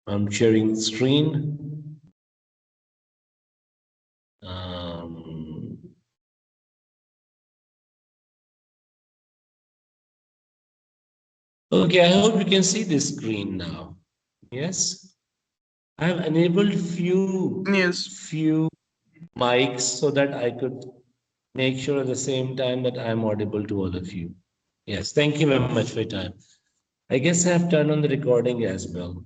I'm sharing screen. Okay, I hope you can see this screen now. Yes, I have enabled Yes. few mics so that I could make sure at the same time that I am audible to all of you. Yes, thank you very much for your time. I guess I have turned on the recording as well.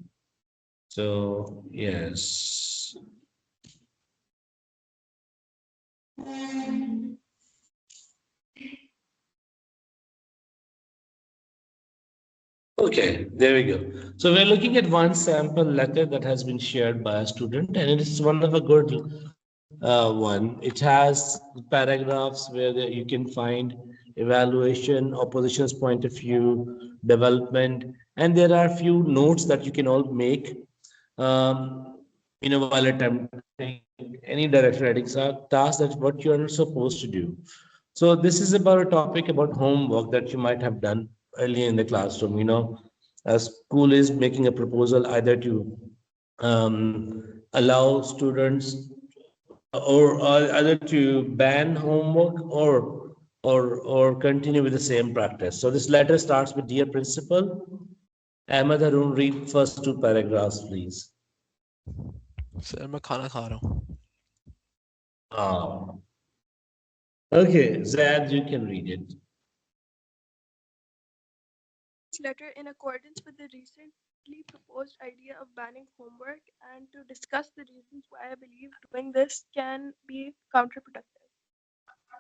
So, yes. Okay, there we go. So we're looking at one sample letter that has been shared by a student, and it is one of a good one. It has paragraphs where you can find evaluation, opposition's point of view, development, and there are few notes that you can all make while attempting any direct writing task. That's what you are supposed to do. So this is about a topic about homework that you might have done earlier in the classroom. A school is making a proposal either to allow students or either to ban homework or continue with the same practice. So this letter starts with Dear Principal. Ahmed Harun, read first two paragraphs, please. Sir मैं खाना खा रहा हूँ. Ah, okay, Zad, you can read it. Letter in accordance with the recently proposed idea of banning homework and to discuss the reasons why I believe doing this can be counterproductive.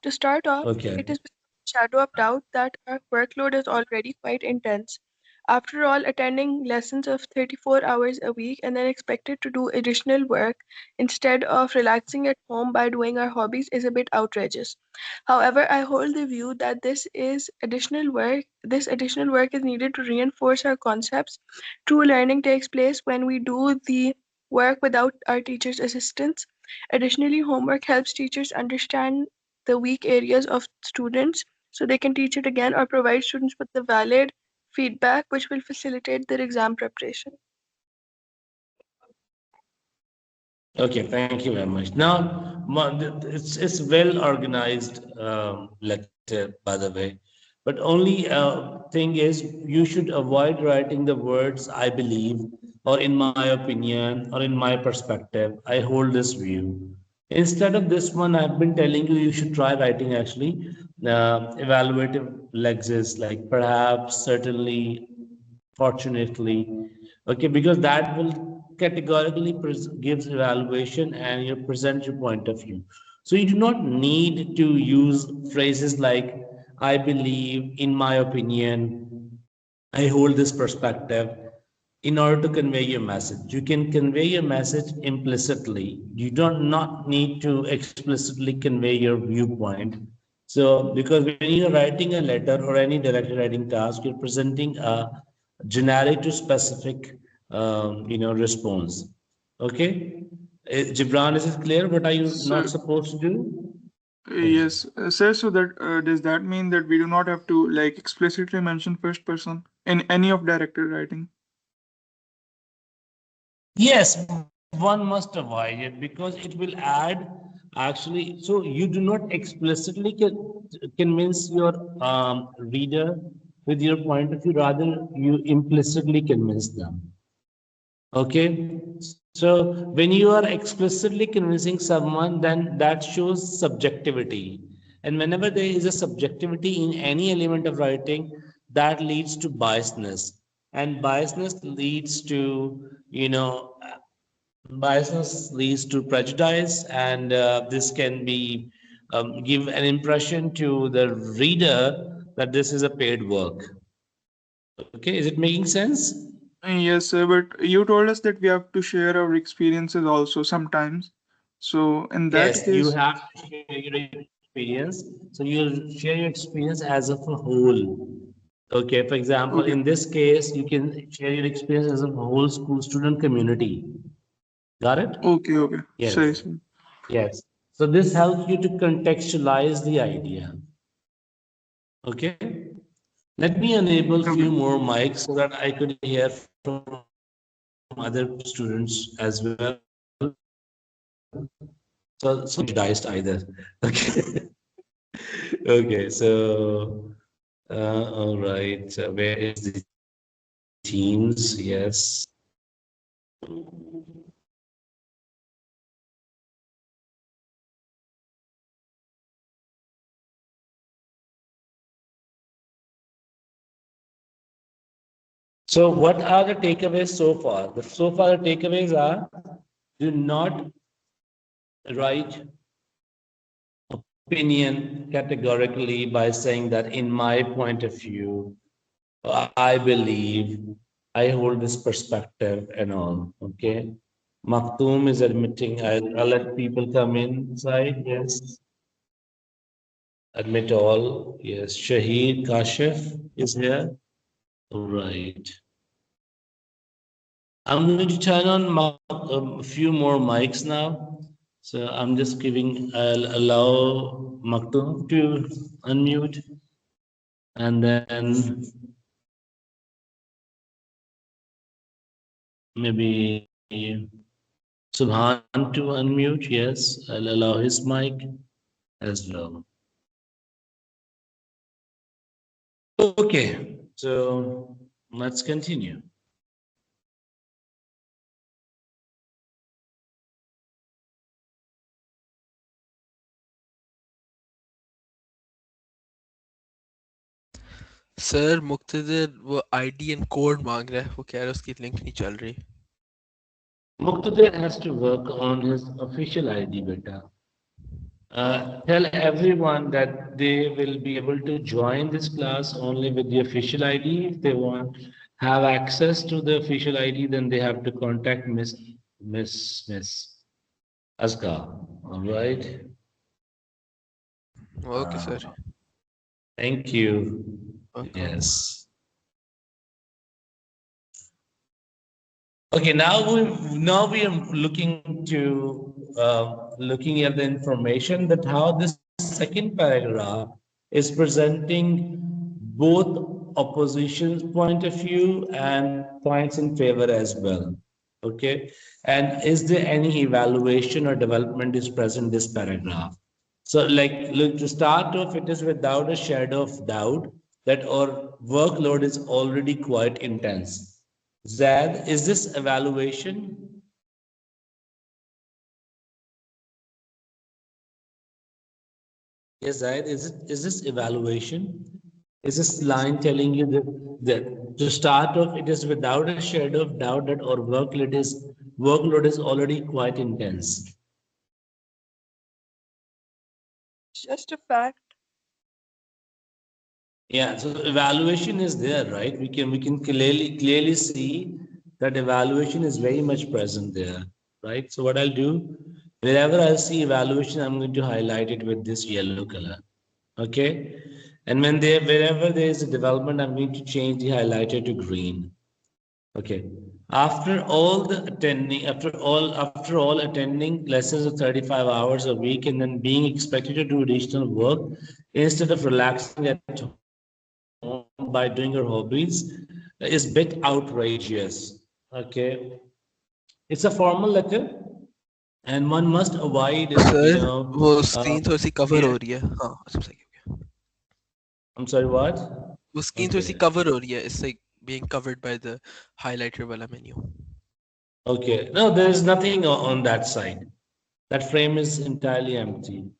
To start off, Okay. it is without a shadow of doubt that our workload is already quite intense. After all, attending lessons of 34 hours a week and then expected to do additional work instead of relaxing at home by doing our hobbies is a bit outrageous. However, I hold the view that this additional work is needed to reinforce our concepts. True learning takes place when we do the work without our teacher's assistance. Additionally, homework helps teachers understand the weak areas of students so they can teach it again or provide students with the valid feedback which will facilitate their exam preparation. Okay, thank you very much. Now, it's well organized letter, by the way, but only thing is you should avoid writing the words "I believe" or "in my opinion" or "in my perspective." I hold this view. Instead of this one, I've been telling you should try writing actually evaluative lexes like perhaps, certainly, fortunately, okay, because that will categorically gives evaluation and you present your point of view. So you do not need to use phrases like I believe, in my opinion, I hold this perspective in order to convey your message. You can convey your message implicitly. You don't not need to explicitly convey your viewpoint. So, because when you're writing a letter or any directed writing task, you're presenting a generic to specific, response. Okay, Gibran, is it clear? What are you So not supposed to do? yes, sir. So that does that mean that we do not have to like explicitly mention first person in any of directed writing? Yes, one must avoid it because it will add actually. So you do not explicitly convince your reader with your point of view, rather, you implicitly convince them. Okay, so when you are explicitly convincing someone, then that shows subjectivity. And whenever there is a subjectivity in any element of writing, that leads to biasness. And biasness leads to prejudice, and this can be give an impression to the reader that this is a paid work. Okay, is it making sense? Yes, sir. But you told us that we have to share our experiences also sometimes. So in that Yes, you case, have to share your experience. So you'll share your experience as of a whole. Okay, for example, okay, in this case, you can share your experience as a whole school student community. Got it? okay. Sorry, Yes. sir. Yes. So this helps you to contextualize the idea. Okay. Let me enable few Okay. more mics so that I could hear from all of you. other students as well. So diced either. Okay. Okay. So all right. So where is the teams? Yes. So what are the takeaways so far? So far the takeaways are: do not write opinion categorically by saying that in my point of view, I believe, I hold this perspective and all. Okay. Maktoum is admitting. I'll let people come inside. Yes. Admit all. Yes. Shahid Kashif is here. All right. I'm going to turn on a few more mics now. So I'm just giving, I'll allow Maktoum to unmute, and then maybe Subhan to unmute. Yes, I'll allow his mic as well. Okay, so let's continue. Sir Muktadir वो ID and code मांग रहा है वो कह रहा है उसकी link नहीं चल रही Muqtadir has to work on his official ID, beta. Tell everyone that they will be able to join this class only with the official ID. If they want have access to the official ID, then they have to contact Miss Azka. All right. Okay sir Thank you. Okay. Yes. Okay, now we are looking at the information that how this second paragraph is presenting both opposition's point of view and points in favor as well. Okay, and is there any evaluation or development is present in this paragraph? So, like, look, to start off, it is without a shadow of doubt that our workload is already quite intense. Zad, is this evaluation? Yes, Zad, is this evaluation? Is this line telling you that to start off, it is without a shadow of doubt that our workload is already quite intense? It's just a fact. Yeah, so evaluation is there, right? We can clearly see that evaluation is very much present there, right? So what I'll do, wherever I'll see evaluation, I'm going to highlight it with this yellow color. Okay. And wherever there is a development, I'm going to change the highlighter to green. Okay. After all attending lessons of 35 hours a week and then being expected to do additional work instead of relaxing at home by doing your hobbies is a bit outrageous. Okay. It's a formal letter and one must avoid, sir वो screen थोड़ी सी cover yeah. हो रही है हाँ सब सही हो गया I'm sorry, what? वो स्क्रीन थोड़ी सी Okay. कवर हो रही है it's like being covered by the highlighter वाला menu Okay. No, there is nothing on that side. That frame is entirely empty.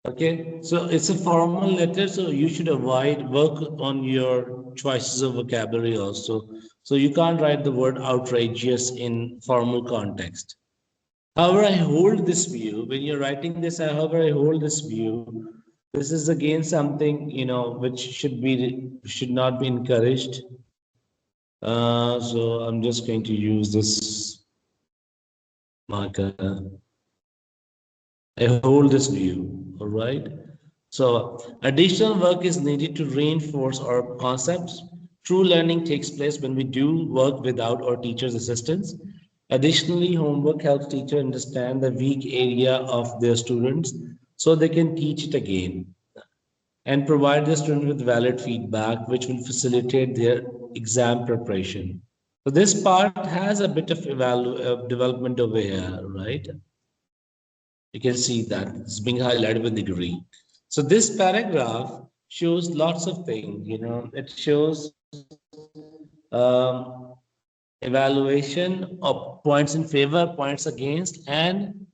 Okay. So it's a formal letter, so you should work on your choices of vocabulary also. So you can't write the word outrageous in formal context. However, I hold this view. When you're writing this, however, I hold this view. This is again something, which should not be encouraged. So I'm just going to use this marker. I hold this view, all right? So additional work is needed to reinforce our concepts. True learning takes place when we do work without our teacher's assistance. Additionally, homework helps teachers understand the weak area of their students so they can teach it again and provide the student with valid feedback, which will facilitate their exam preparation. So this part has a bit of development over here, right? You can see that it's being highlighted with the green. So this paragraph shows lots of things, it shows um, evaluation of points in favor, points against, and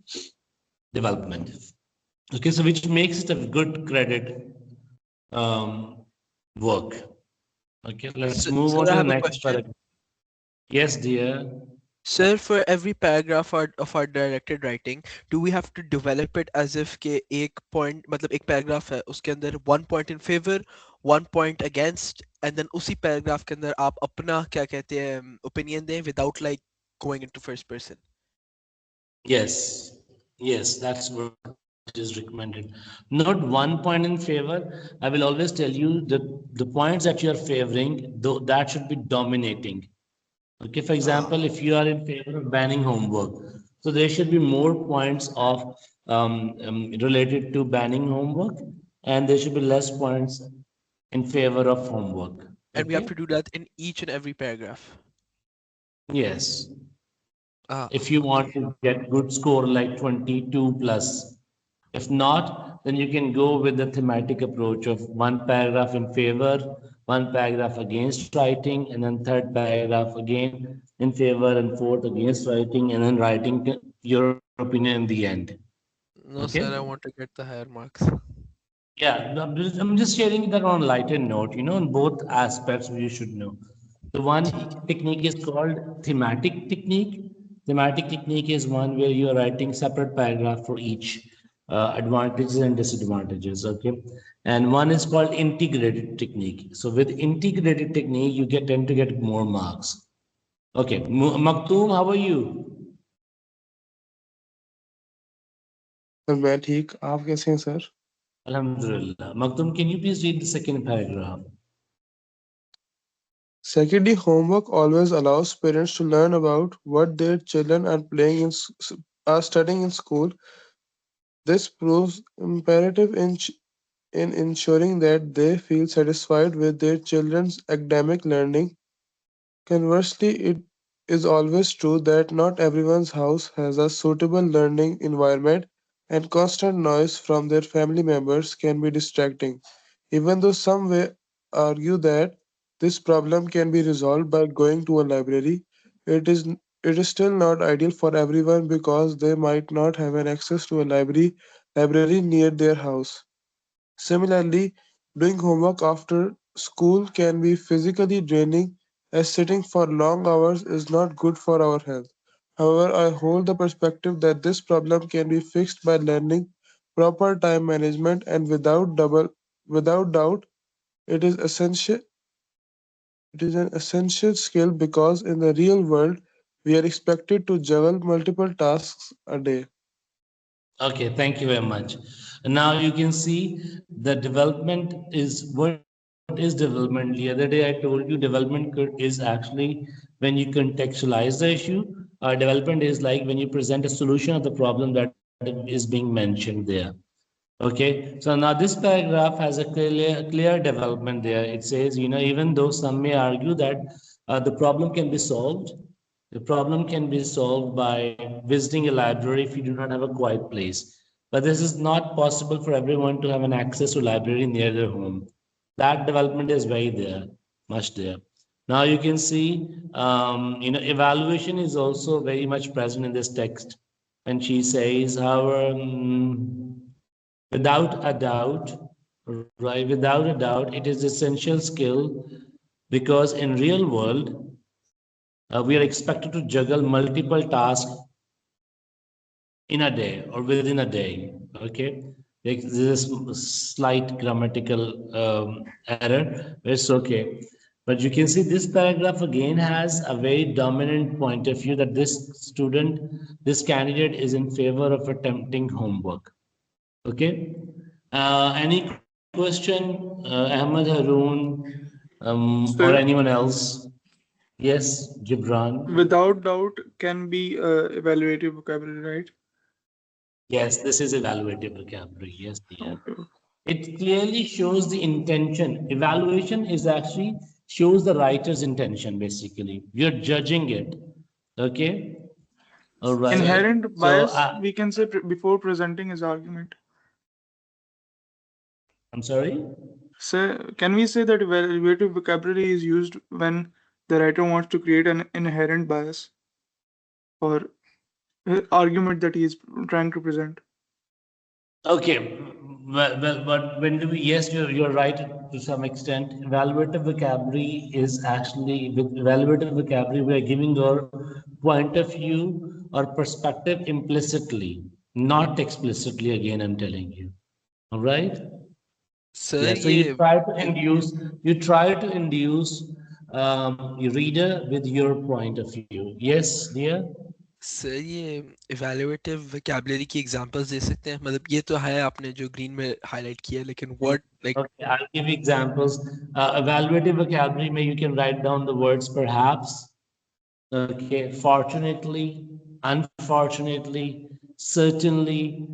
development. Okay, so which makes it a good credit work. Okay, let's move on Sir, to I the have a next question. paragraph. Yes, dear. Sir, for every paragraph of our directed writing, do we have to develop it as if के एक point मतलब एक paragraph है उसके अंदर one point in favor, one point against, and then उसी paragraph के अंदर आप अपना क्या कहते हैं opinion दें without like going into first person. Yes, yes, that's what is recommended. Not one point in favor. I will always tell you that the points that you are favoring, though that should be dominating. Okay, for example, if you are in favor of banning homework, so there should be more points of related to banning homework, and there should be less points in favor of homework. And we have Okay. to do that in each and every paragraph. Yes. Ah, If you want to get good score like 22 plus. If not, then you can go with the thematic approach of one paragraph in favor, one paragraph against writing, and then third paragraph again in favor, and fourth against writing, and then writing your opinion in the end. no, sir, I Okay? want to get the higher marks. Yeah, I'm just sharing that on a lighter note, in both aspects you should know. The one ठीक है. technique is called thematic technique. Thematic technique is one where you are writing separate paragraph for each advantages and disadvantages, okay? And one is called integrated technique. So with integrated technique, you tend to get more marks. Okay, Maktoum, how are you? Sir मैं ठीक आप कैसे हैं sir Alhamdulillah. Maktoum, can you please read the second paragraph? Secondly, homework always allows parents to learn about what their children are are studying in school. This proves imperative in ensuring that they feel satisfied with their children's academic learning. Conversely, it is always true that not everyone's house has a suitable learning environment, and constant noise from their family members can be distracting. Even though some may argue that this problem can be resolved by going to a library, it is still not ideal for everyone because they might not have an access to a library near their house. Similarly, doing homework after school can be physically draining as sitting for long hours is not good for our health. However, I hold the perspective that this problem can be fixed by learning proper time management and without doubt it is essential it is an essential skill because in the real world we are expected to juggle multiple tasks a day. Okay, thank you very much. And now you can see the development is what is development. The other day I told you development is actually when you contextualize the issue. Development is like when you present a solution of the problem that is being mentioned there. Okay, so now this paragraph has a clear development there. It says, even though some may argue that the problem can be solved, the problem can be solved by visiting a library if you do not have a quiet place. But this is not possible for everyone to have an access to library near their home. That development is very there, much there. Now you can see, evaluation is also very much present in this text. And she says, however, without a doubt, right? Without a doubt, it is essential skill because in real world, we are expected to juggle multiple tasks in a day or within a day. Okay, there's a slight grammatical error. It's okay. But you can see this paragraph again has a very dominant point of view that this candidate is in favor of attempting homework. Okay. Any question, Ahmed, Haroon, or Sir, anyone else? Yes, Gibran. without doubt can be evaluative vocabulary, right? Yes, this is evaluative vocabulary. Yes, dear. Okay. It clearly shows the intention. Evaluation is actually shows the writer's intention, basically. You're judging it. Okay? All right. Inherent So, bias, we can say before presenting his argument. I'm sorry? So, can we say that evaluative vocabulary is used when the writer wants to create an inherent bias or argument that he is trying to present? Okay, well, but when do we, yes, you're right to some extent. Evaluative vocabulary is actually, with evaluative vocabulary, we are giving our point of view or perspective implicitly, not explicitly, again, I'm telling you. All right? Sir, Yeah, so you try to induce your reader with your point of view. Yes, dear? Sir ये evaluative vocabulary की examples दे सकते हैं मतलब ये तो है आपने जो green में highlight किया है लेकिन what like Okay, I'll give you examples. Evaluative vocabulary, may you can write down the words perhaps, okay, fortunately, unfortunately, certainly,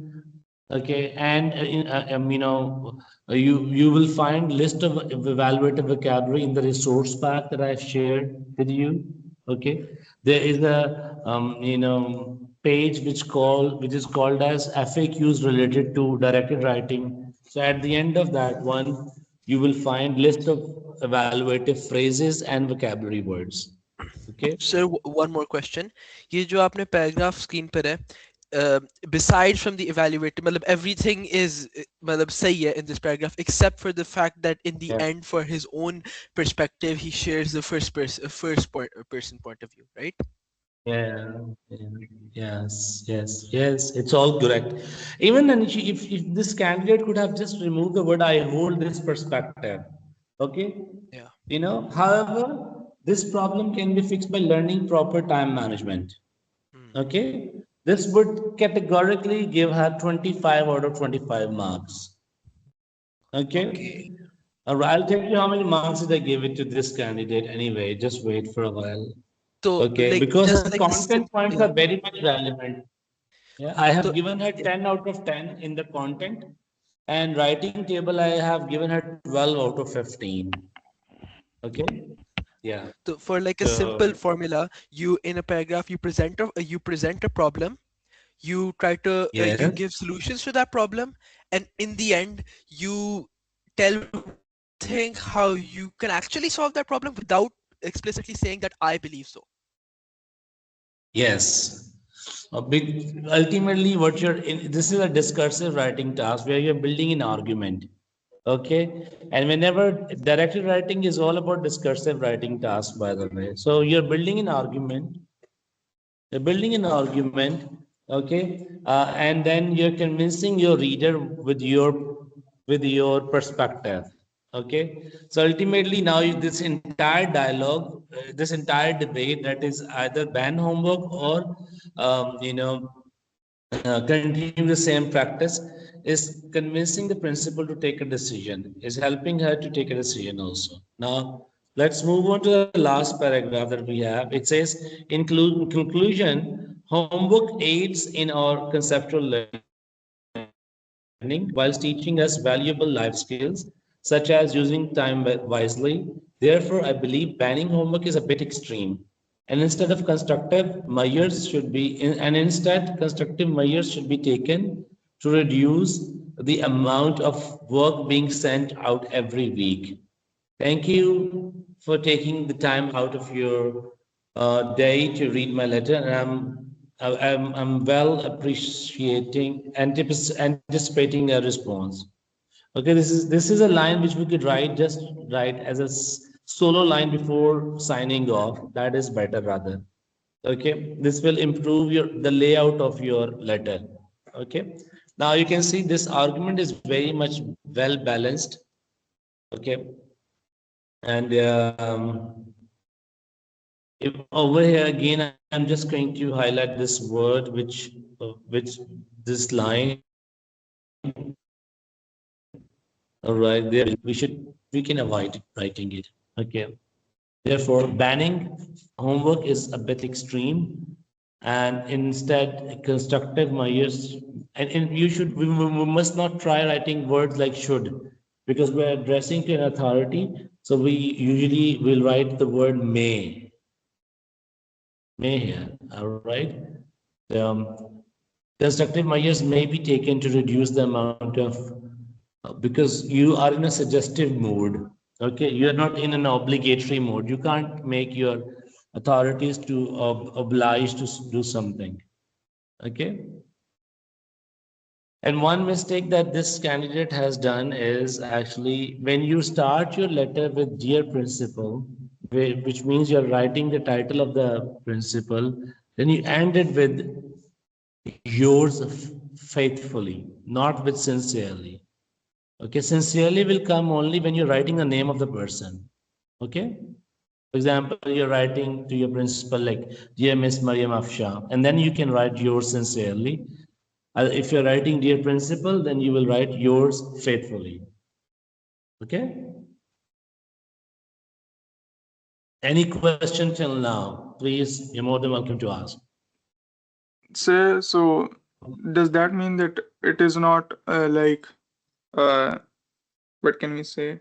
okay, and you will find list of evaluative vocabulary in the resource pack that I've shared with you. Okay, there is a page which is called as FAQs related to directed writing. So at the end of that one, you will find list of evaluative phrases and vocabulary words. Okay. sir one more question ये जो आपने paragraph screen पर है besides from the evaluative मतलब everything is मतलब सही है in this paragraph except for the fact that in the Yeah. end for his own perspective he shares the first person point of view right Yes, it's all correct. Even then, if this candidate could have just removed the word, I hold this perspective. Okay. yeah However, this problem can be fixed by learning proper time management. Okay. This would categorically give her 25 out of 25 marks. Okay. I'll tell you how many marks did I give it to this candidate anyway. Just wait for a while. so Okay, like because just her like content points yeah. are very much relevant. Yeah, I have So- given her 10 out of 10 in the content, and writing table I have given her 12 out of 15. Okay. Yeah. So for like a So- simple formula, you in a paragraph you present a problem, you try to you Yes. give solutions to that problem, and in the end you tell think how you can actually solve that problem without explicitly saying that I believe so. Yes. Ultimately, what you're in, this is a discursive writing task where you're building an argument. Okay. And whenever directed writing is all about discursive writing task, by the way. So you're building an argument. You're building an argument, okay, and then you're convincing your reader with your perspective, okay. So ultimately, now this entire dialogue, this entire debate, that is either ban homework or continue the same practice, is convincing the principal to take a decision, is helping her to take a decision also. Now, let's move on to the last paragraph that we have. It says, in conclusion, homework aids in our conceptual learning whilst teaching us valuable life skills, such as using time wisely. Therefore, I believe banning homework is a bit extreme. And instead constructive measures should be taken to reduce the amount of work being sent out every week. Thank you for taking the time out of your day to read my letter, and I'm well anticipating a response. Okay, this is a line which we could write as a solo line before signing off. That is better rather. Okay, this will improve the layout of your letter. Okay, now you can see this argument is very much well balanced. Okay, and if over here again, I'm just going to highlight this word, which this line. All right, there we can avoid writing it. Okay. Therefore, banning homework is a bit extreme, and instead constructive measures. And we must not try writing words like should, because we're addressing to an authority. So we usually will write the word may. May here, all right? Constructive measures may be taken to reduce the amount of, because you are in a suggestive mode, okay? You are not in an obligatory mode. You can't make your authorities to oblige to do something, okay? And one mistake that this candidate has done is actually when you start your letter with dear principal, which means you're writing the title of the principal, then you end it with yours faithfully, not with sincerely. Okay, sincerely will come only when you're writing the name of the person. Okay. For example, you're writing to your principal like, Dear Miss Mariam Afsham, and then you can write yours sincerely. If you're writing Dear Principal, then you will write yours faithfully. Okay? Any question till now? Please, you're more than welcome to ask. So does that mean that it is not what can we say?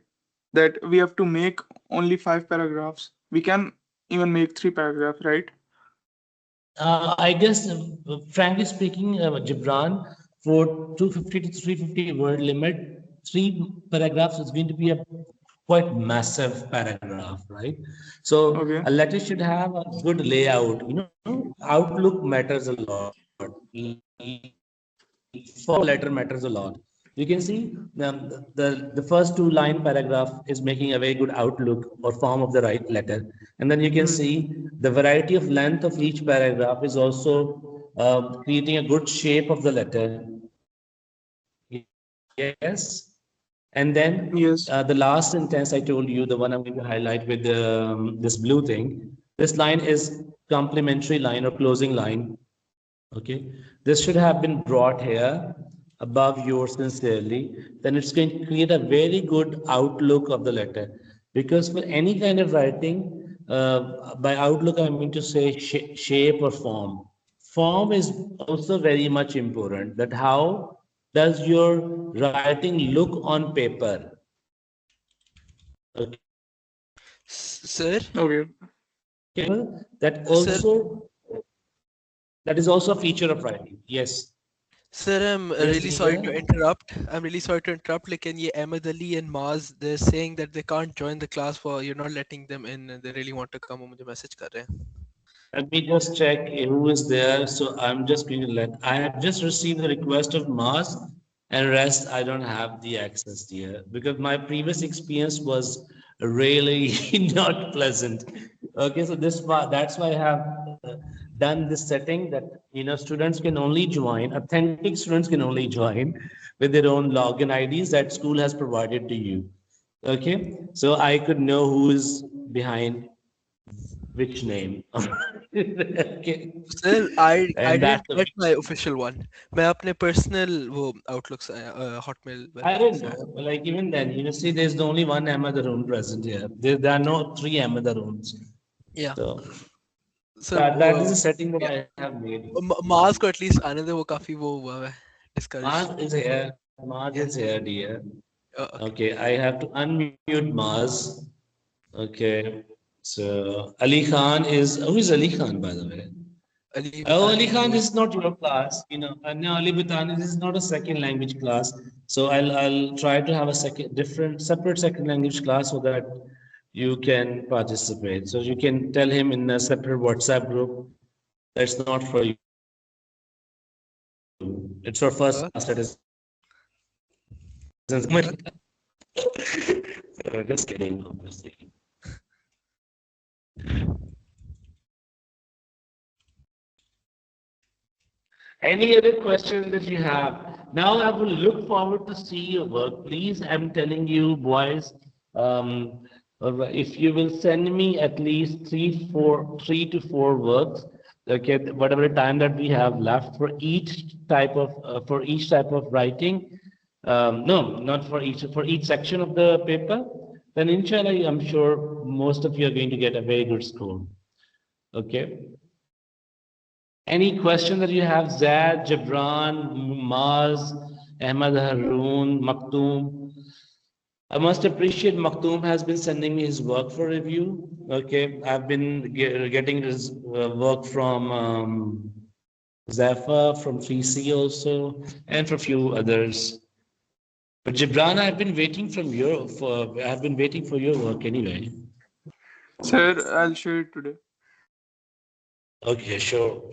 That we have to make only 5 paragraphs. We can even make 3 paragraphs, right? I guess, frankly speaking, Gibran, for 250 to 350 word limit, 3 paragraphs is going to be a quite massive paragraph, right? So Okay. a letter should have a good layout. You know, outlook matters a lot. For letter matters a lot. You can see the first 2-line paragraph is making a very good outlook or form of the right letter, and then you can see the variety of length of each paragraph is also creating a good shape of the letter. Yes. And then Yes. the last sentence I told you, the one I'm going to highlight with this blue thing, this line is complementary line or closing line. Okay, this should have been brought here above yours sincerely. Then it's going to create a very good outlook of the letter. Because for any kind of writing, by outlook, I mean to say shape or form. Form is also very much important. That how does your writing look on paper? Okay. Sir, Okay. That sir, also, that is also a feature of writing. Yes. sir, I'm Yes, really sorry to dear. interrupt. I'm really sorry to interrupt. Like, ye Ahmed Ali and Maz, they're saying that they can't join the class for you're not letting them in, and they really want to come. वो मुझे message कर रहे हैं. Let me just check who is there. So I'm just going to I have just received the request of Mars, and rest I don't have the access here because my previous experience was really not pleasant. Okay, so that's why I have done this setting that students can only join, authentic students can only join with their own login IDs that school has provided to you. Okay, so I could know who is behind which name. Okay. Sir, I And didn't that's the get my official one. मैं अपने personal वो Outlook से Hotmail I website don't से आया. know. Like even then, see, there's only one Ahmed Arun present here. There are no 3 Ahmed Aruns. Yeah. So Sir, that is a setting that yeah. I have made. Mars को at least आने दे वो काफी वो हुआ है discouraged. Mars is here. Mars Yeah. is here, dear. Okay. Okay, I have to unmute Mars. Okay. So Ali Khan who is Ali Khan, by the way? Ali Oh, Ali Bhutani Khan, who this is not your class, No, Ali Butani, this is not a second language class. So I'll try to have a separate second language class so that you can participate. So you can tell him in a separate WhatsApp group. That's not for you. It's for first class. That is. Just kidding, obviously. Any other question that you have? Now I will look forward to see your work. Please, I'm telling you, boys, if you will send me at least 3 to 4 works, okay, whatever time that we have left for each type of writing. No, not for each section of the paper. Then inshallah, I'm sure most of you are going to get a very good score. Okay. Any question that you have, Zad, Jabran, Maz, Ahmad Haroon, Maktoum? I must appreciate Maktoum has been sending me his work for review. Okay, I've been getting his work from Zephyr, from 3C also, and from few others. But Gibran, I've been waiting for your work anyway. Sir, I'll share it today. Okay, sure.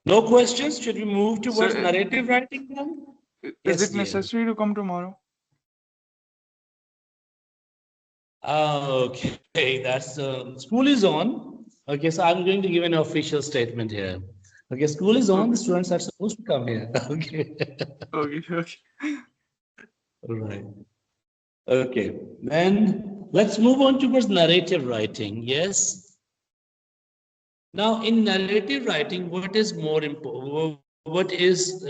No questions? Should we move towards Sir, narrative writing now? is Yes, it dear. necessary to come tomorrow? Okay, that's school is on. Okay, so I'm going to give an official statement here. Okay, school is on. The Okay. students are supposed to come here. Okay. Okay. All right. Okay, then let's move on towards narrative writing. Yes. Now, in narrative writing, what is more important? What is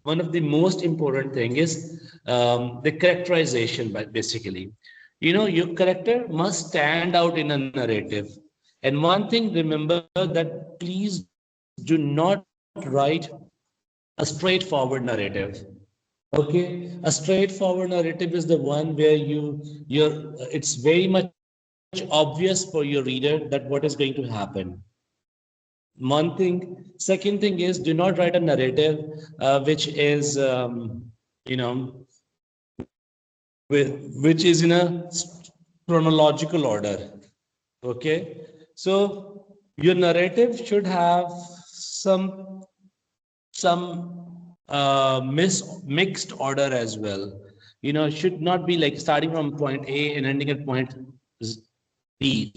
one of the most important thing is the characterization, basically. You know, your character must stand out in a narrative. And one thing, remember that please do not write a straightforward narrative. Okay, a straightforward narrative is the one where it's very much obvious for your reader that what is going to happen. One thing. Second thing is, do not write a narrative which is, you know, which is in a chronological order. Okay, so your narrative should have some mixed order as well. You know, it should not be like starting from point A and ending at point B.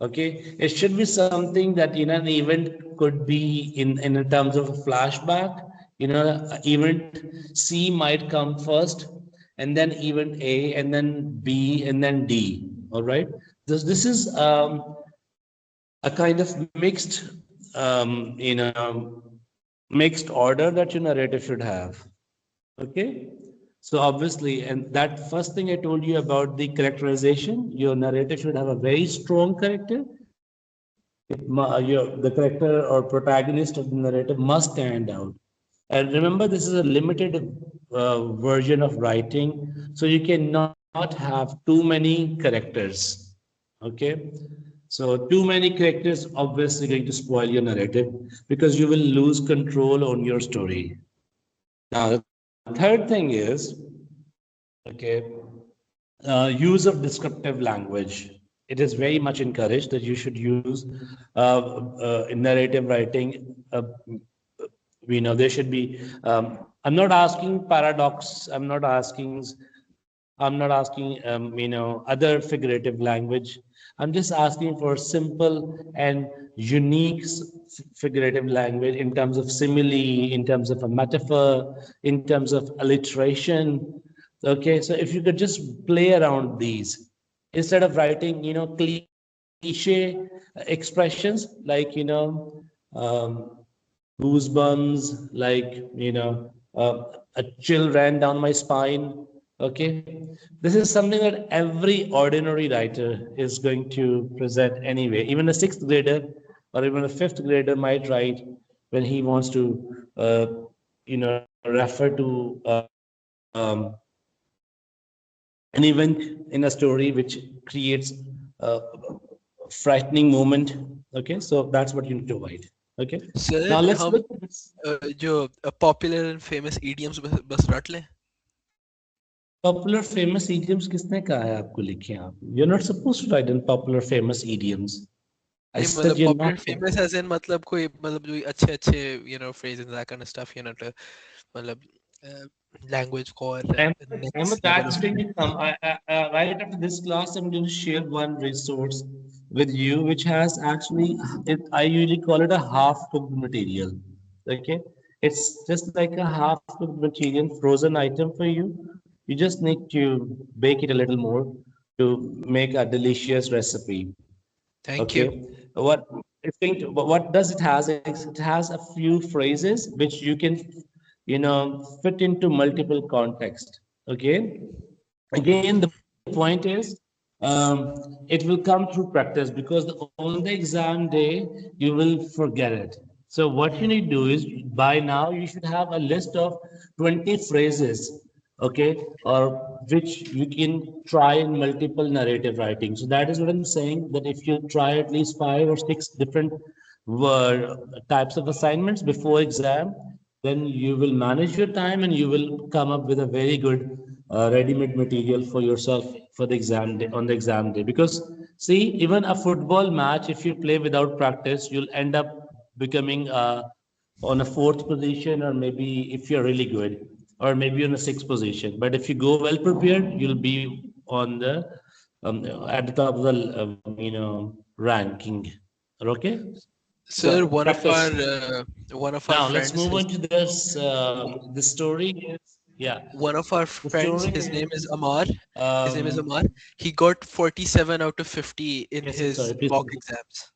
Okay, it should be something that, you know, an event could be in terms of a flashback. You know, event C might come first, and then event A, and then B, and then D. All right. This is a kind of mixed order that your narrative should have. Okay. So obviously, and that first thing I told you about the characterization, your narrative should have a very strong character. The character or protagonist of the narrative must stand out. And remember, this is a limited version of writing, so you cannot have too many characters. Okay, so too many characters obviously going to spoil your narrative because you will lose control on your story. Now, the third thing is, okay, use of descriptive language. It is very much encouraged that you should use in narrative writing. We know there should be. I'm not asking paradox. I'm not asking. Other figurative language. I'm just asking for simple and unique figurative language in terms of simile, in terms of a metaphor, in terms of alliteration. Okay, so if you could just play around these instead of writing, cliche expressions like, goosebumps, like, a chill ran down my spine. Okay, this is something that every ordinary writer is going to present anyway. Even a sixth grader or even a fifth grader might write when he wants to, refer to an event in a story which creates a frightening moment. Okay, so that's what you need to avoid. Okay, Sir, now let's हम look at this. जो popular and famous idioms बस रट लें. Popular famous idioms किसने कहा है आपको लिखे आप? You're not supposed to write in popular famous idioms. I नहीं said मतलब you're popular not. famous as in मतलब कोई मतलब जो अच्छे phrases that kind of stuff, मतलब language को और Ahmed, next level that's of going to come. Right after this class, I'm going to share one resource with you, which has actually, I usually call it a half-cooked material. Okay, it's just like a half-cooked material, frozen item for you. You just need to bake it a little more to make a delicious recipe. Thank Okay, you. what does it has? It has a few phrases which you can, fit into multiple context. Okay, again, the point is, it will come through practice because on the exam day you will forget it. So what you need to do is, by now you should have a list of 20 phrases okay, or which you can try in multiple narrative writing. So that is what I'm saying, that if you try at least 5 or 6 different word types of assignments before exam, then you will manage your time and you will come up with a very good ready-made material for yourself for the exam day, on the exam day. Because see, even a football match, if you play without practice, you'll end up becoming on a fourth position, or maybe if you're really good, or maybe on a sixth position. But if you go well prepared, you'll be on the at the top of the ranking. Okay. Sir, So practice. one of our Now let's friends, move on to this. The story is, yeah. The story his name is is Amar. His name is Amar. He got 47 out of 50 in yes, sorry, his please. mock exams.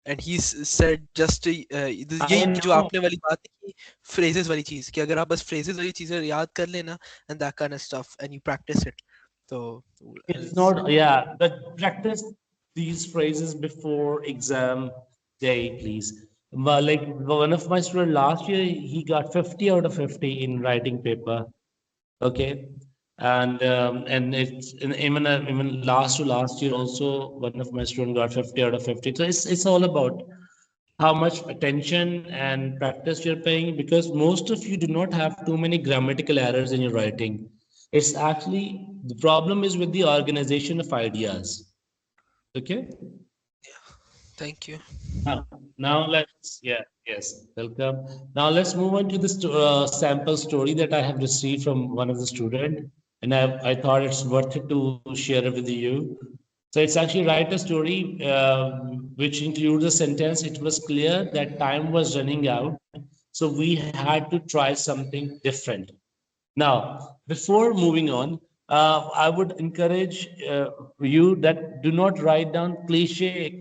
And he said just I यही जो know आपने वाली बात है कि phrases वाली चीज कि अगर आप बस phrases वाली चीजें याद कर लेना and that kind of stuff and you practice it. So it's not, yeah, but practice these phrases before exam day, please. Well, like one of my students last year, he got 50 out of 50 in writing paper. Okay. And it's even last to last year also, one of my students got 50 out of 50. So it's all about how much attention and practice you're paying, because most of you do not have too many grammatical errors in your writing. It's actually the problem is with the organization of ideas. Okay. thank you. Now let's, yeah, yes, welcome. Now let's move on to the sample story that I have received from one of the student, and I thought it's worth it to share it with you. So it's actually write a story which includes a sentence. It was clear that time was running out, so we had to try something different. Now, before moving on, I would encourage you that do not write down cliche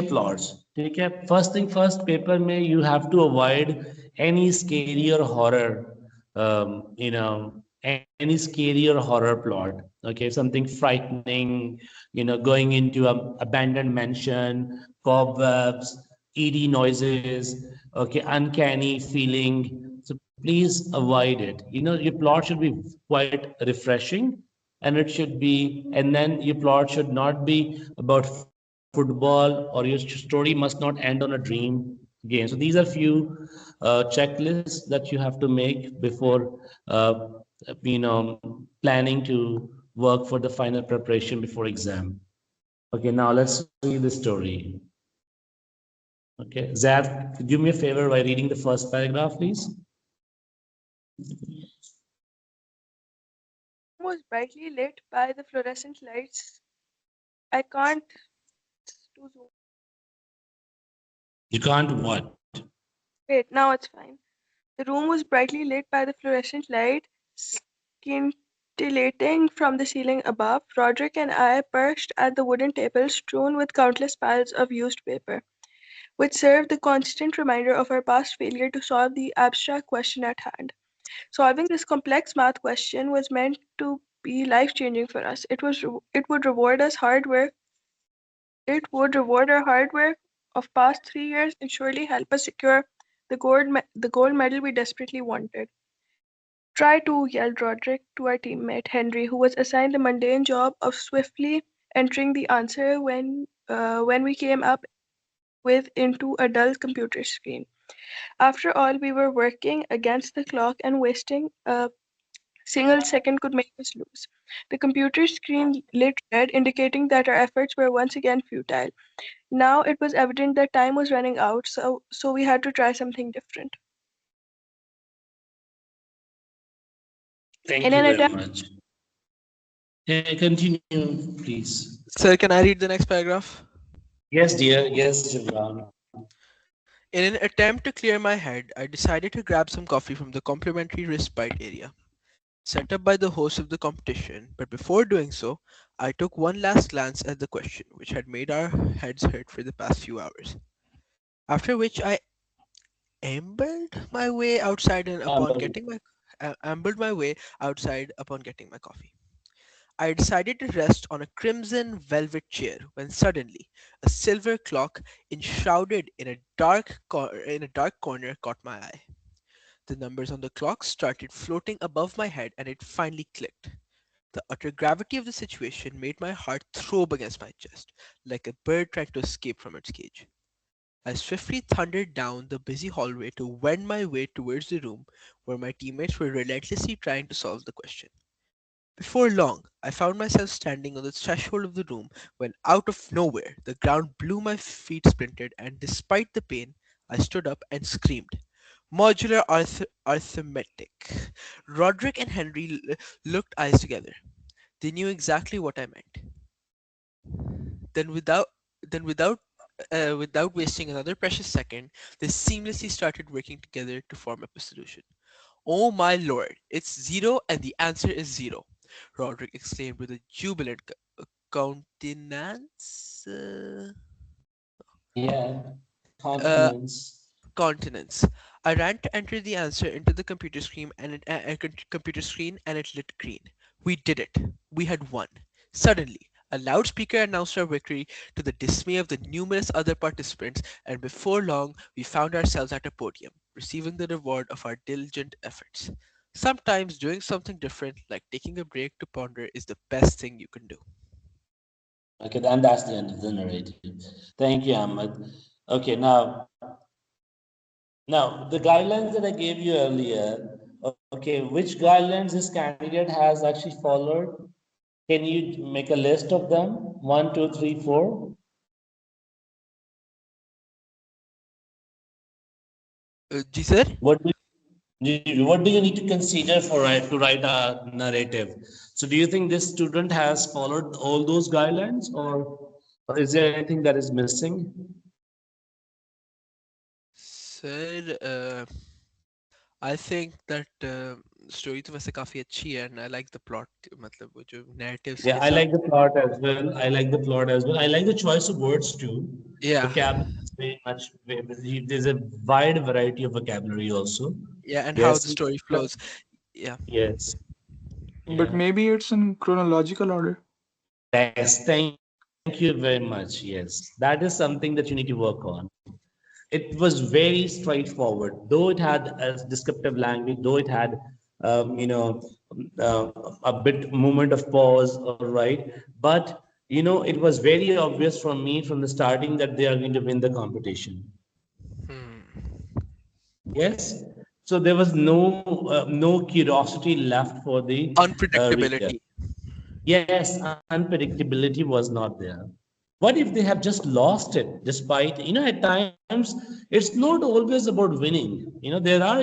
plots. ठीक है? First thing first, paper में you have to avoid any scary or horror, any scary or horror plot. Okay, something frightening, going into an abandoned mansion, cobwebs, eerie noises, okay, uncanny feeling. So please avoid it. Your plot should be quite refreshing, and it should be, and then your plot should not be about football, or your story must not end on a dream game. So these are few checklists that you have to make before planning to work for the final preparation before exam. Okay, now let's read the story. Okay, Zad, could you do me a favor by reading the first paragraph, please? Was brightly lit by the fluorescent lights. I can't do zoom. You can't what? Wait, now it's fine. The room was brightly lit by the fluorescent light scintillating from the ceiling above. Roderick and I perched at the wooden table strewn with countless piles of used paper, which served the constant reminder of our past failure to solve the abstract question at hand. Solving this complex math question was meant to be life-changing for us. It would reward us hard work. It would reward our hard work of past 3 years and surely help us secure the gold medal we desperately wanted. Try to, yelled Roderick to our teammate Henry, who was assigned the mundane job of swiftly entering the answer when we came up with into a dull computer screen. After all, we were working against the clock, and wasting a single second could make us lose. The computer screen lit red, indicating that our efforts were once again futile. Now it was evident that time was running out, so we had to try something different. Thank In you an very attempt, much. Yeah, continue, please. Sir, can I read the next paragraph? Yes, dear. Yes, Shivram. In an attempt to clear my head, I decided to grab some coffee from the complimentary respite area set up by the host of the competition, but before doing so, I took one last glance at the question which had made our heads hurt for the past few hours. After which I ambled my way outside and upon getting my ambled my way outside upon getting my coffee. I decided to rest on a crimson velvet chair when suddenly a silver clock enshrouded in a dark corner caught my eye. The numbers on the clock started floating above my head and it finally clicked. The utter gravity of the situation made my heart throb against my chest, like a bird trying to escape from its cage. I swiftly thundered down the busy hallway to wend my way towards the room where my teammates were relentlessly trying to solve the question. Before long, I found myself standing on the threshold of the room when, out of nowhere, the ground blew, my feet splintered, and despite the pain, I stood up and screamed. Modular arithmetic. Roderick and Henry looked eyes together. They knew exactly what I meant. Then, without then without wasting another precious second, they seamlessly started working together to form up a solution. Oh my lord, it's zero and the answer is zero, Roderick exclaimed with a jubilant countenance. Yeah, Uh, continents. Continents. I ran to enter the answer into the computer screen and it lit green. We did it. We had won. Suddenly, a loudspeaker announced our victory to the dismay of the numerous other participants, and before long, we found ourselves at a podium, receiving the reward of our diligent efforts. Sometimes doing something different, like taking a break to ponder, is the best thing you can do. Okay, and that's the end of the narrative. Thank you, Ahmed. Okay, now the guidelines that I gave you earlier. Okay, which guidelines this candidate has actually followed? Can you make a list of them? 1, 2, 3, 4. Ji sir? What do you need to consider to write a narrative? So do you think this student has followed all those guidelines, or is there anything that is missing? Sir, I think that story तो वैसे काफी अच्छी है and I like the plot मतलब वो जो narratives Yeah, के I साथ like the plot as well. I like the plot as well. I like the choice of words too. yeah Vocabulary is very much, there's a wide variety of vocabulary also. yeah and how Yes. the story flows yeah Yes. But Yeah. maybe it's in chronological order. Yes. Thank you very much. Yes. That is something that you need to work on. It was very straightforward, though it had a descriptive language, though it had, uh, a bit moment of pause, all right. But, it was very obvious from me from the starting that they are going to win the competition. hmm. Yes. So there was no curiosity left for the reader. Unpredictability Yes, unpredictability was not there. What if they have just lost it despite, at times it's not always about winning. There are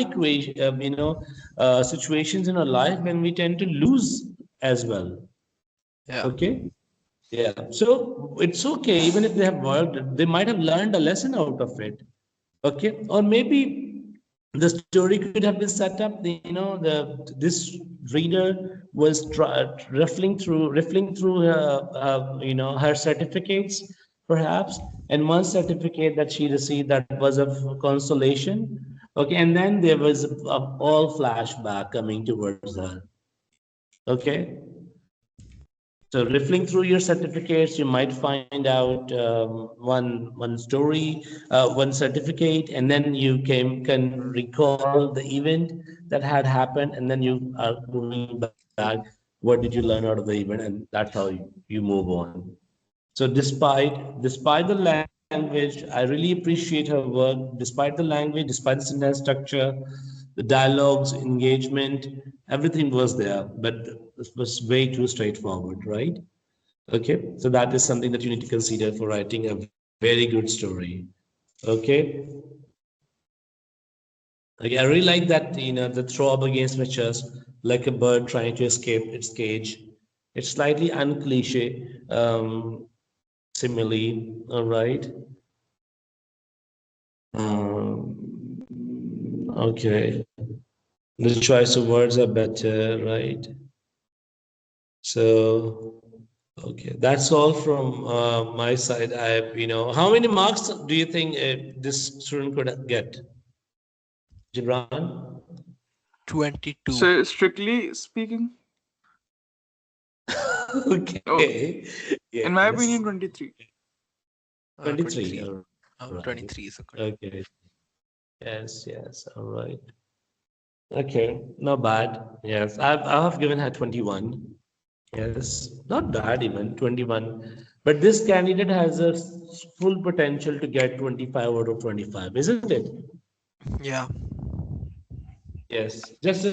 situations in our life when we tend to lose as well. yeah Okay. Yeah. So it's okay. Even if they have worked, they might have learned a lesson out of it. Okay. Or maybe the story could have been set up, this reader was riffling through her certificates perhaps, and one certificate that she received that was of consolation. Okay, and then there was all flashback coming towards her. Okay, so riffling through your certificates, you might find out one story, one certificate, and then you can recall the event that had happened, and then you are moving back. What did you learn out of the event, and that's how you move on. So despite the language, I really appreciate her work. Despite the language, despite the sentence structure, the dialogues, engagement, everything was there, but it was way too straightforward, right? Okay, so that is something that you need to consider for writing a very good story. Okay. Okay, I really like that, the throb against my chest, like a bird trying to escape its cage. It's slightly uncliche, simile, all right. Okay, the choice of words are better, right? So, okay, that's all from my side. How many marks do you think this student could get? Gibran? 22 So strictly speaking, oh, Okay, in my yes, opinion, 23. 23. 23 All right. 23 is a good Okay. Yes, all right. Okay, not bad. Yes, I have given her 21. Yes, not bad even 21. But this candidate has a full potential to get 25 out of 25, isn't it? Yeah. Yes, just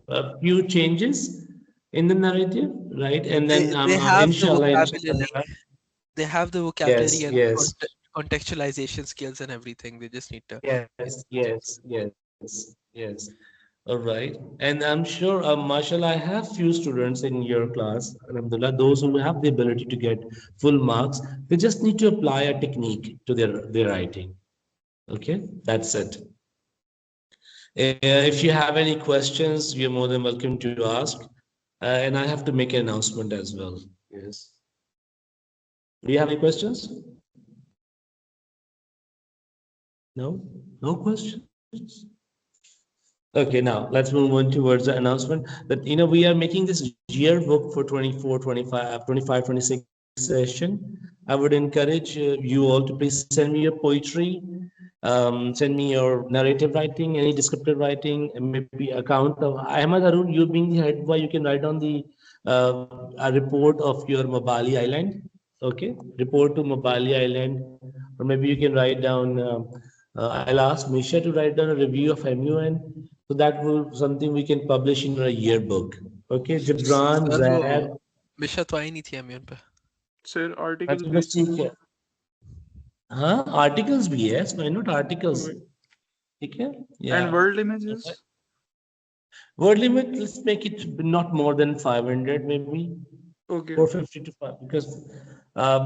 a few changes in the narrative, right? And then They have the inshallah, vocabulary. inshallah. They have the vocabulary Yes, and yes, contextualization skills and everything. They just need to. yes, yes, yes, yes. All right. And I'm sure, mashallah, I have few students in your class, alhamdulillah, those who have the ability to get full marks. They just need to apply a technique to their writing. Okay, that's it. If you have any questions, you're more than welcome to ask. And I have to make an announcement as well. Yes. Do you have any questions? No? No questions? Okay, now let's move on towards the announcement that, we are making this yearbook for 24, 25, 25, 26 session. I would encourage you all to please send me your poetry, send me your narrative writing, any descriptive writing, and maybe account of Ahmad Arun, you being the head boy, you can write on the a report of your Mobali Island. Okay, report to Mobali Island, or maybe you can write down. I'll ask Misha to write down a review of MUN. So that will something we can publish in a yearbook. Okay, Gibran, sir वो Zab, मिशा तो आई नहीं थी एमयून पे. Sir, articles मतलब भी. बस ठीक है. हाँ, articles भी है, why not articles? Okay. ठीक है? And Yeah. world images. Word limit, let's make it not more than 500, maybe Okay. 450 to 5,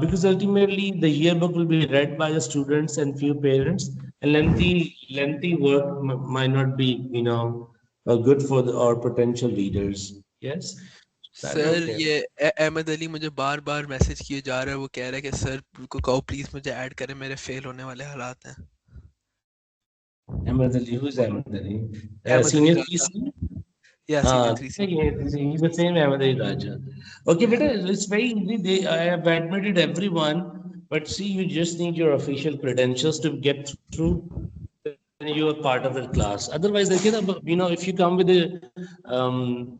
because ultimately the yearbook will be read by the students and few parents, and lengthy work might not be, good for our potential readers. Yes, that's sir okay. ये अहमद अली मुझे बार बार message किए जा रहा है. वो कह रहा है कि सर को कहो प्लीज मुझे ऐड करें, मेरे फेल होने वाले हालात हैं. Ahmed Ali, who's Ahmed Ali? Ahmad Ali Senior राजा. 3C? या senior 3C. He's the same Ahmed Ali Raja. Okay, but it's very easy. I have admitted everyone, but see, you just need your official credentials to get through. Then you are part of the class. Otherwise, if you come with um,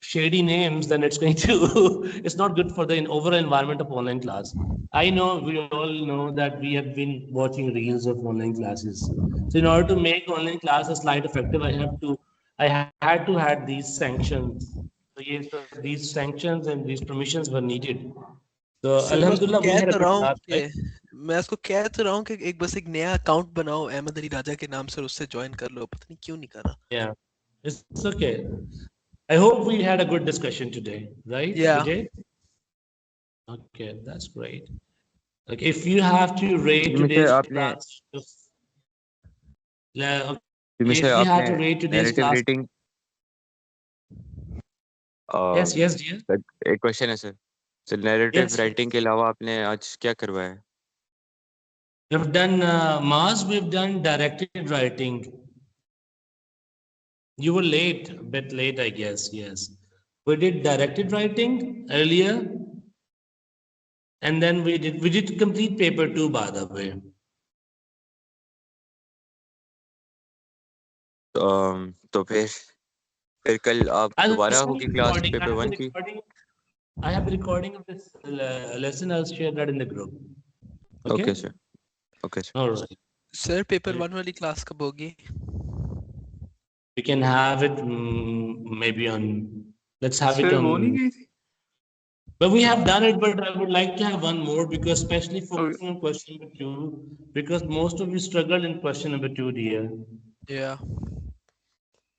shady names, then it's going to it's not good for the overall environment of online class. I know we all know that we have been watching reels of online classes. So in order to make online classes slight effective, I had to had these sanctions. So yes, so these sanctions and these permissions were needed. So sir मैं उसको Alhamdulillah, we कह had a तो good रहा हूँ class, कि right? मैं उसको कह तो रहा हूँ कि एक बस एक नया अकाउंट बनाओ अहमद अली राजा के नाम से और उससे ज्वाइन कर लो. पता नहीं क्यों नहीं कर रहा. Yeah, it's okay. I hope we had a good discussion today, right? Yeah. We did? Okay, that's great. Like if you have to rate जिनमें से today's आपने class, okay, जिनमें से if you had आपने to rate today's narrative class, rating yes, dear. एक question है sir narrative Yes, writing के अलावा आपने आज क्या करवाया है? we've done Mars, we've done directed writing. You were late, a bit late, I guess. Yes, we did directed writing earlier, and then we did complete paper 2, by the way. तो फिर कल आप I'll दोबारा send होगी you class recording. Paper 1 की? I have the recording of this lesson. I'll share that in the group. Okay. Okay sir. All right. Sir paper 1 वाली class कब होगी? We can have it maybe on. Let's have it Sir, on. वो नहीं गई थी. But we have done it, but I would like to have one more because especially Okay. focusing on question number 2, because most of you struggled in question number 2, dear. Yeah.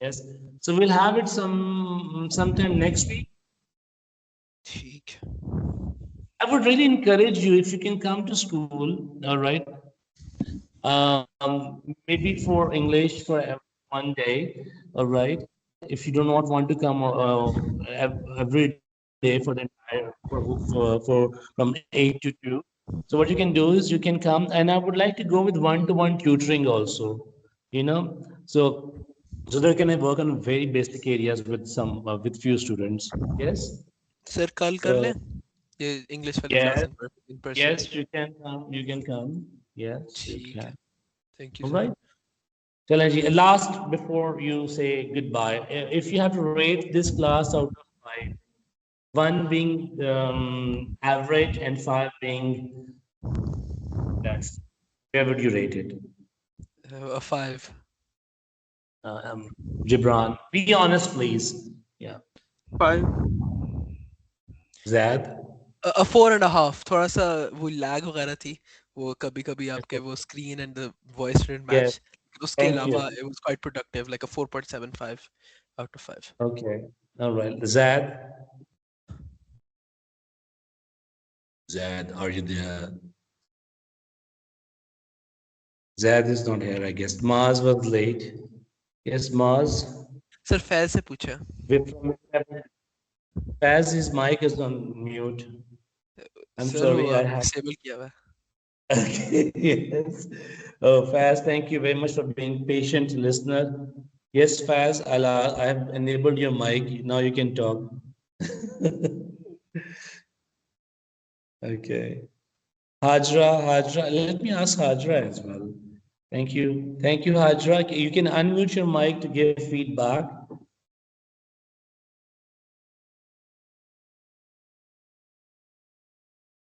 Yes. So we'll have it sometime next week. ठीक. I would really encourage you if you can come to school. All right. Maybe for English for one day. All right. If you do not want to come every day for the entire for from 8 to 2. So what you can do is you can come, and I would like to go with one-to-one tutoring also. So there can I work on very basic areas with with few students. Yes. Sir कल कर लें ये English वाली Yes. Class in person. Yes, you can come. You can come. Yes, you ठीक can. है. Thank you All sir. right. Chalanji, last before you say goodbye, if you have to rate this class out of 5, 1 being average and 5 being best, where would you rate it? A 5. Gibran, be honest, please. Yeah. 5. Zad? A 4.5. थोड़ा सा वो lag वगैरह थी, वो कभी कभी आपके वो screen and the voice didn't Yeah, match. उसके thank अलावा you. it was quite productive, like a 4.75 out of 5. Okay. All right. Zad? Zad, are you there? Zad is not here, I guess. Maz was late. Yes, Maz. Sir, Faiz से पूछा. Faz, his mic is on mute. I'm Sir, sorry, वो I आपने have. disable किया हुआ है. Okay, yes. Oh, Faz, thank you very much for being patient listener. Yes, Faz, I have enabled your mic. Now you can talk. Okay. Hajra, let me ask Hajra as well. Thank you. Thank you, Hajra. You can unmute your mic to give feedback.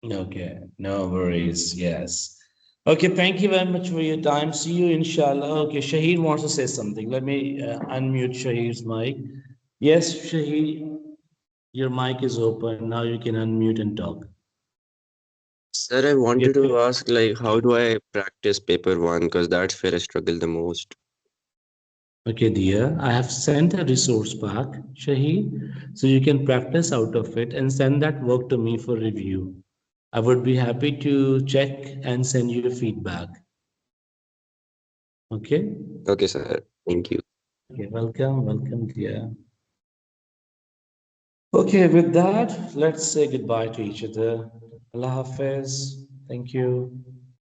Okay, no worries. Yes. Okay, thank you very much for your time. See you, inshallah. Okay, Shahid wants to say something. Let me unmute Shahid's mic. Yes, Shahid, your mic is open. Now you can unmute and talk. Sir, I wanted to ask, like, how do I practice paper 1? Because that's where I struggle the most. Okay, dear, I have sent a resource pack, Shahid, so you can practice out of it and send that work to me for review. I would be happy to check and send you feedback. Okay? Okay, sir. Thank you. Okay, welcome, dear. Okay, with that, let's say goodbye to each other. Allah Hafiz. Thank you.